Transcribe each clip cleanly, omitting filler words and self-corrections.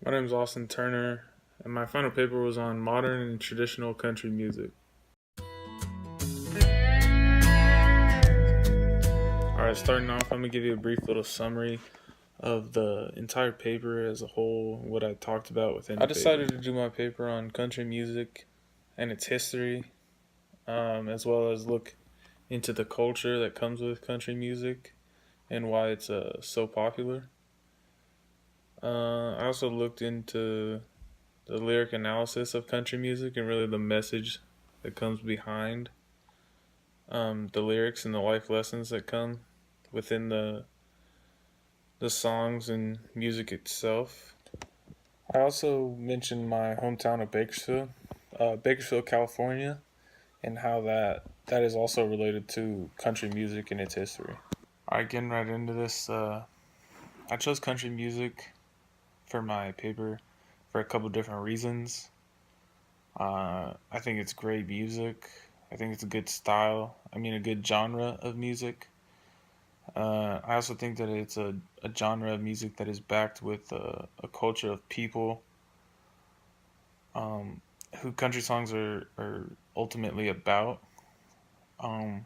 My name is Austin Turner, and my final paper was on modern and traditional country music. Alright, starting off, I'm going to give you a brief little summary of the entire paper as a whole, what I talked about within the paper. I decided to do my paper on country music and its history, as well as look into the culture that comes with country music and why it's so popular. I also looked into the lyric analysis of country music and really the message that comes behind the lyrics and the life lessons that come within the songs and music itself. I also mentioned my hometown of Bakersfield, California, and how that is also related to country music and its history. Alright, getting right into this. I chose country music for my paper for a couple different reasons. I think it's great music. I think it's a good style. A good genre of music. I also think that it's a genre of music that is backed with a culture of people who country songs are ultimately about. I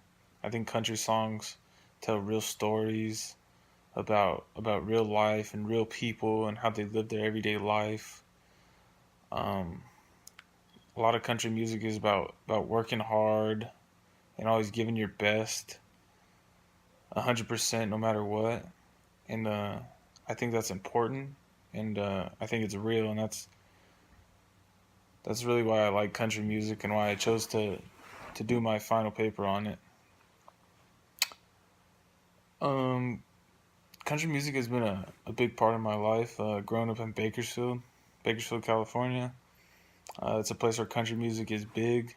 think country songs tell real stories about real life and real people and how they live their everyday life. A lot of country music is about working hard and always giving your best, 100% no matter what. And I think that's important, and I think it's real, and that's really why I like country music and why I chose to do my final paper on it. Country music has been a big part of my life. Growing up in Bakersfield, California. It's a place where country music is big.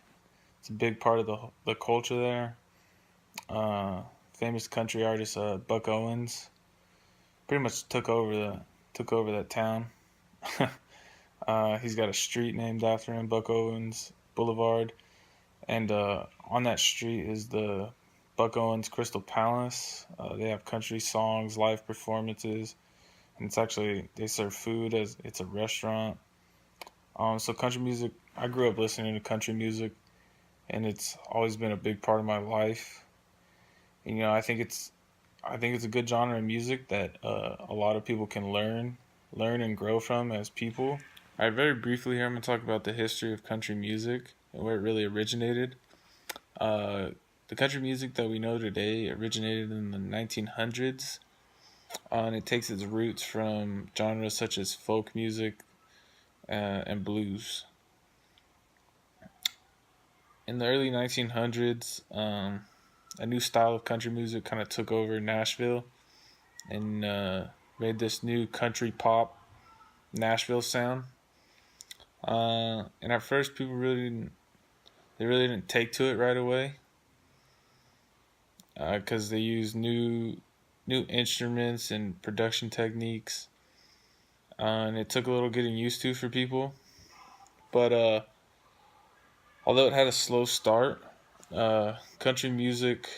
It's a big part of the culture there. Famous country artist Buck Owens pretty much took over that town. He's got a street named after him, Buck Owens Boulevard, and on that street is the Buck Owens Crystal Palace. They have country songs, live performances, and they serve food as it's a restaurant. So country music, I grew up listening to country music, and it's always been a big part of my life. And, I think it's a good genre of music that a lot of people can learn and grow from as people. All right, very briefly here, I'm going to talk about the history of country music and where it really originated. The country music that we know today originated in the 1900s, and it takes its roots from genres such as folk music and blues. In the early 1900s, a new style of country music kind of took over Nashville and made this new country pop Nashville sound. And at first, people really didn't take to it right away because they used new instruments and production techniques, and it took a little getting used to for people. But although it had a slow start, country music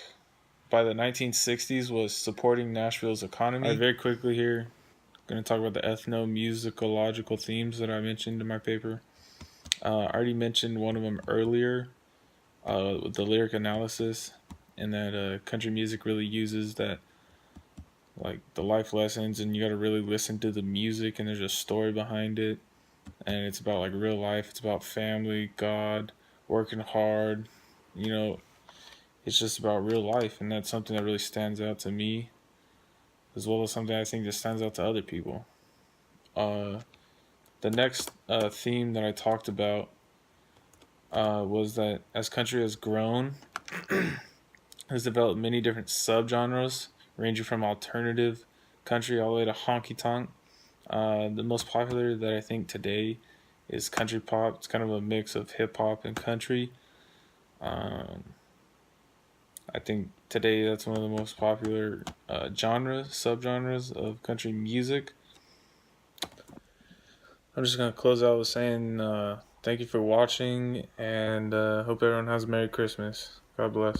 by the 1960s was supporting Nashville's economy. Very quickly here, I'm going to talk about the ethno-musicological themes that I mentioned in my paper. I already mentioned one of them earlier with the lyric analysis, and that country music really uses that, like the life lessons, and you got to really listen to the music, and there's a story behind it, and it's about like real life. It's about family, God, working hard. It's just about real life, and that's something that really stands out to me, as well as something I think that stands out to other people. The next theme that I talked about was that as country has grown, has developed many different subgenres, ranging from alternative country all the way to honky tonk. The most popular that I think today is country pop. It's kind of a mix of hip hop and country. I think today that's one of the most popular subgenres of country music. I'm just going to close out with saying thank you for watching, and hope everyone has a Merry Christmas. God bless.